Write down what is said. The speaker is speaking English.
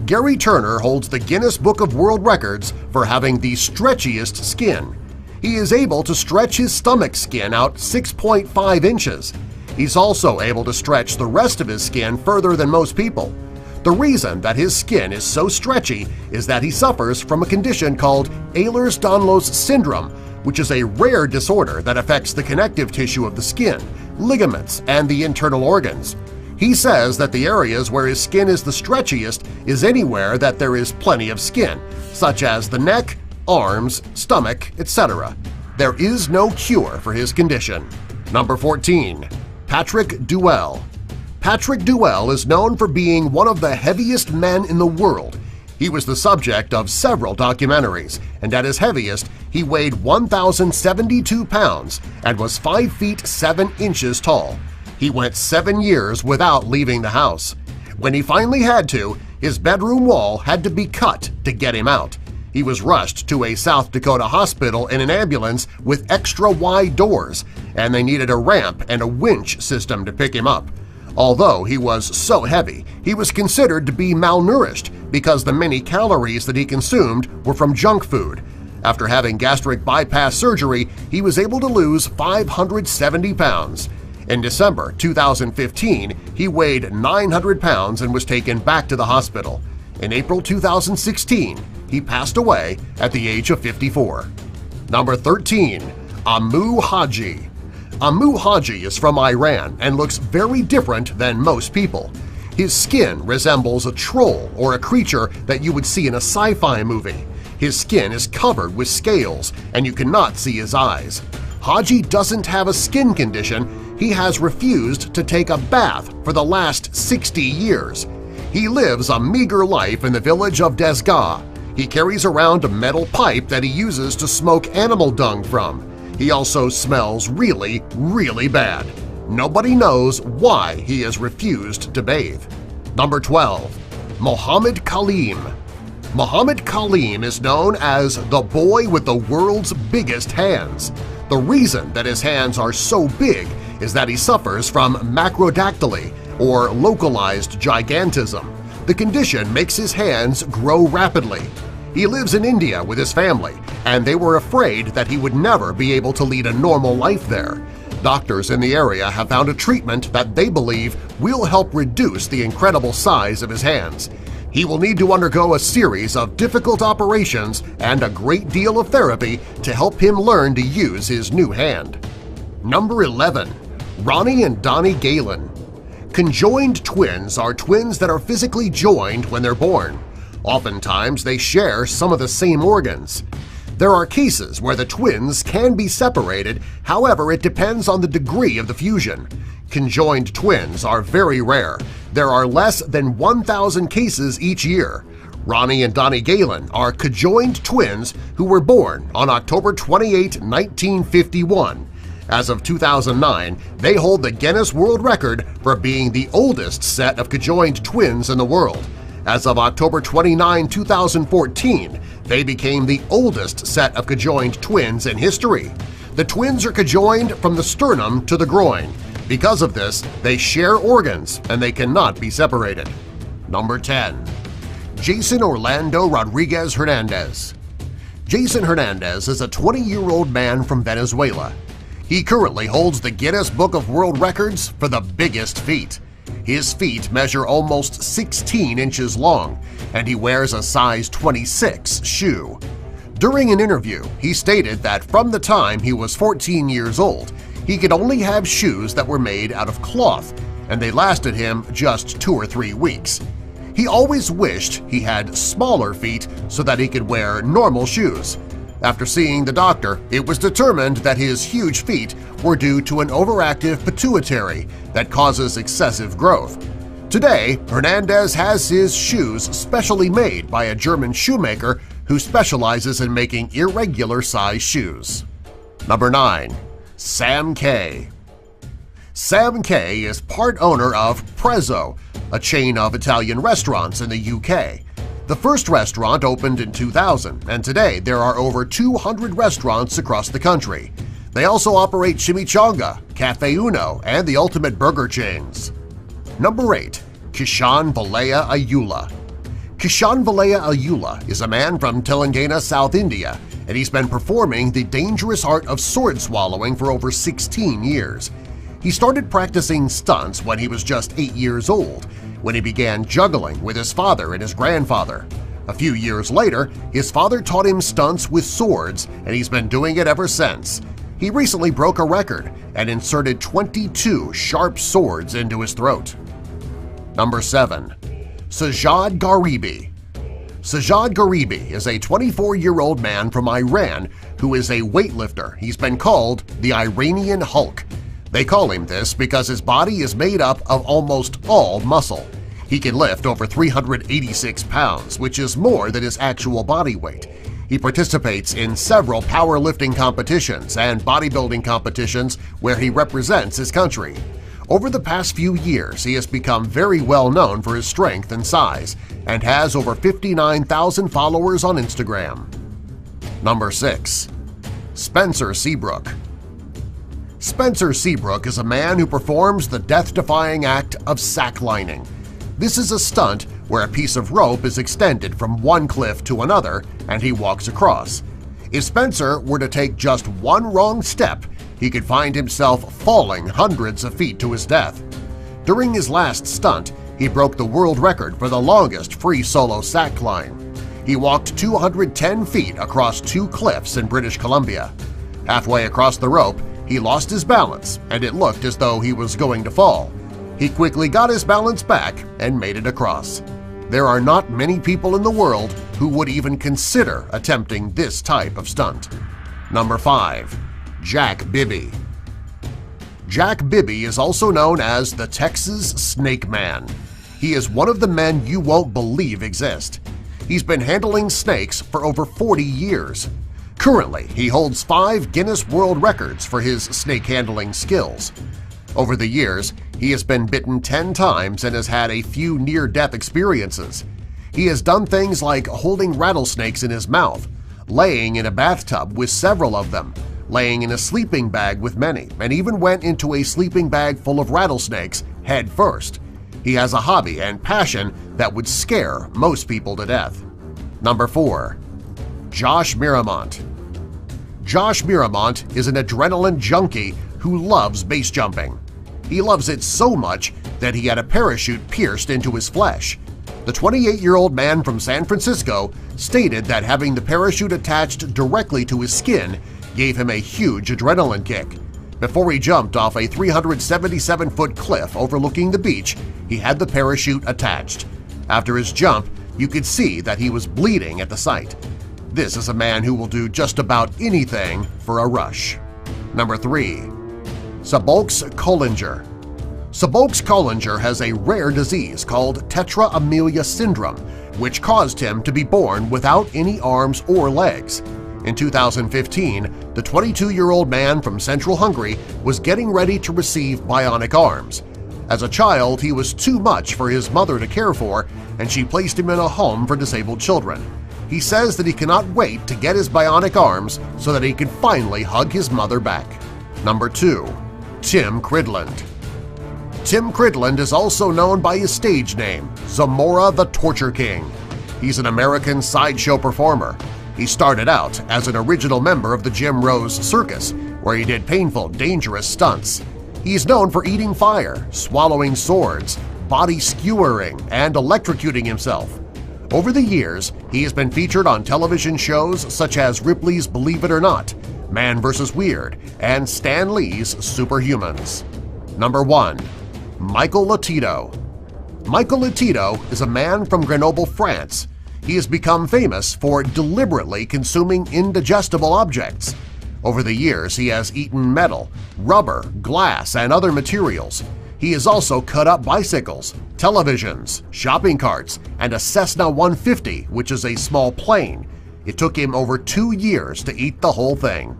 Gary Turner holds the Guinness Book of World Records for having the stretchiest skin. He is able to stretch his stomach skin out 6.5 inches. He's also able to stretch the rest of his skin further than most people. The reason that his skin is so stretchy is that he suffers from a condition called Ehlers-Danlos syndrome, which is a rare disorder that affects the connective tissue of the skin, ligaments, and the internal organs. He says that the areas where his skin is the stretchiest is anywhere that there is plenty of skin, such as the neck, arms, stomach, etc. There is no cure for his condition. Number 14. Patrick Duell. Patrick Duell is known for being one of the heaviest men in the world. He was the subject of several documentaries, and at his heaviest, he weighed 1,072 pounds and was 5 feet 7 inches tall. He went 7 years without leaving the house. When he finally had to, his bedroom wall had to be cut to get him out. He was rushed to a South Dakota hospital in an ambulance with extra-wide doors, and they needed a ramp and a winch system to pick him up. Although he was so heavy, he was considered to be malnourished because the many calories that he consumed were from junk food. After having gastric bypass surgery, he was able to lose 570 pounds. In December 2015, he weighed 900 pounds and was taken back to the hospital. In April 2016, he passed away at the age of 54. Number 13. Amu Haji. Amu Haji is from Iran and looks very different than most people. His skin resembles a troll or a creature that you would see in a sci-fi movie. His skin is covered with scales and you cannot see his eyes. Haji doesn't have a skin condition. He has refused to take a bath for the last 60 years. He lives a meager life in the village of Desgah. He carries around a metal pipe that he uses to smoke animal dung from. He also smells really, really bad. Nobody knows why he has refused to bathe. Number 12. Mohammed Kaleem. Mohammed Kaleem is known as the boy with the world's biggest hands. The reason that his hands are so big is that he suffers from macrodactyly, or localized gigantism. The condition makes his hands grow rapidly. He lives in India with his family, and they were afraid that he would never be able to lead a normal life there. Doctors in the area have found a treatment that they believe will help reduce the incredible size of his hands. He will need to undergo a series of difficult operations and a great deal of therapy to help him learn to use his new hand. Number 11. Ronnie and Donnie Galen. Conjoined twins are twins that are physically joined when they're born. Oftentimes, they share some of the same organs. There are cases where the twins can be separated, however it depends on the degree of the fusion. Conjoined twins are very rare. There are less than 1,000 cases each year. Ronnie and Donnie Galen are conjoined twins who were born on October 28, 1951. As of 2009, they hold the Guinness World Record for being the oldest set of conjoined twins in the world. As of October 29, 2014, they became the oldest set of conjoined twins in history. The twins are conjoined from the sternum to the groin. Because of this, they share organs and they cannot be separated. Number 10. Jason Orlando Rodriguez Hernandez. Jason Hernandez is a 20-year-old man from Venezuela. He currently holds the Guinness Book of World Records for the biggest feet. His feet measure almost 16 inches long, and he wears a size 26 shoe. During an interview, he stated that from the time he was 14 years old, he could only have shoes that were made out of cloth, and they lasted him just 2 or 3 weeks. He always wished he had smaller feet so that he could wear normal shoes. After seeing the doctor, it was determined that his huge feet were due to an overactive pituitary that causes excessive growth. Today, Hernandez has his shoes specially made by a German shoemaker who specializes in making irregular-sized shoes. Number 9. Sam K. Sam K is part owner of Prezzo, a chain of Italian restaurants in the UK. The first restaurant opened in 2000, and today there are over 200 restaurants across the country. They also operate Chimichanga, Cafe Uno, and the Ultimate Burger chains. Number 8. Kishan Valea Ayula. Kishanvalaya Ayula is a man from Telangana, South India, and he's been performing the dangerous art of sword swallowing for over 16 years. He started practicing stunts when he was just 8 years old, when he began juggling with his father and his grandfather. A few years later, his father taught him stunts with swords, and he's been doing it ever since. He recently broke a record and inserted 22 sharp swords into his throat. Number 7. Sajjad Gharibi. Sajjad Gharibi is a 24-year-old man from Iran who is a weightlifter. He's been called the Iranian Hulk. They call him this because his body is made up of almost all muscle. He can lift over 386 pounds, which is more than his actual body weight. He participates in several powerlifting competitions and bodybuilding competitions where he represents his country. Over the past few years, he has become very well known for his strength and size and has over 59,000 followers on Instagram. Number 6. Spencer Seabrook. Spencer Seabrook is a man who performs the death-defying act of sacklining. This is a stunt where a piece of rope is extended from one cliff to another and he walks across. If Spencer were to take just one wrong step, he could find himself falling hundreds of feet to his death. During his last stunt, he broke the world record for the longest free solo sack climb. He walked 210 feet across 2 cliffs in British Columbia. Halfway across the rope, he lost his balance and it looked as though he was going to fall. He quickly got his balance back and made it across. There are not many people in the world who would even consider attempting this type of stunt. Number 5. Jack Bibby. Jack Bibby is also known as the Texas Snake Man. He is one of the men you won't believe exist. He's been handling snakes for over 40 years. Currently, he holds 5 Guinness World Records for his snake handling skills. Over the years, he has been bitten 10 times and has had a few near-death experiences. He has done things like holding rattlesnakes in his mouth, laying in a bathtub with several of them, laying in a sleeping bag with many, and even went into a sleeping bag full of rattlesnakes head first. He has a hobby and passion that would scare most people to death. Number 4. Josh Miramont. Josh Miramont is an adrenaline junkie who loves base jumping. He loves it so much that he had a parachute pierced into his flesh. The 28-year-old man from San Francisco stated that having the parachute attached directly to his skin gave him a huge adrenaline kick. Before he jumped off a 377-foot cliff overlooking the beach, he had the parachute attached. After his jump, you could see that he was bleeding at the site. This is a man who will do just about anything for a rush. Number 3. Sobocks-Kollinger. Sobocks-Kollinger has a rare disease called tetra amelia syndrome, which caused him to be born without any arms or legs. In 2015, the 22-year-old man from central Hungary was getting ready to receive bionic arms. As a child, he was too much for his mother to care for, and she placed him in a home for disabled children. He says that he cannot wait to get his bionic arms so that he can finally hug his mother back. Number 2. Tim Cridland. Tim Cridland is also known by his stage name, Zamora the Torture King. He's an American sideshow performer. He started out as an original member of the Jim Rose Circus, where he did painful, dangerous stunts. He's known for eating fire, swallowing swords, body skewering, and electrocuting himself. Over the years, he has been featured on television shows such as Ripley's Believe It or Not, Man vs. Weird, and Stan Lee's Superhumans. Number 1. Michael Lotito. Michael Lotito is a man from Grenoble, France. He has become famous for deliberately consuming indigestible objects. Over the years, he has eaten metal, rubber, glass, and other materials. He has also cut up bicycles, televisions, shopping carts, and a Cessna 150, which is a small plane. It took him over 2 years to eat the whole thing.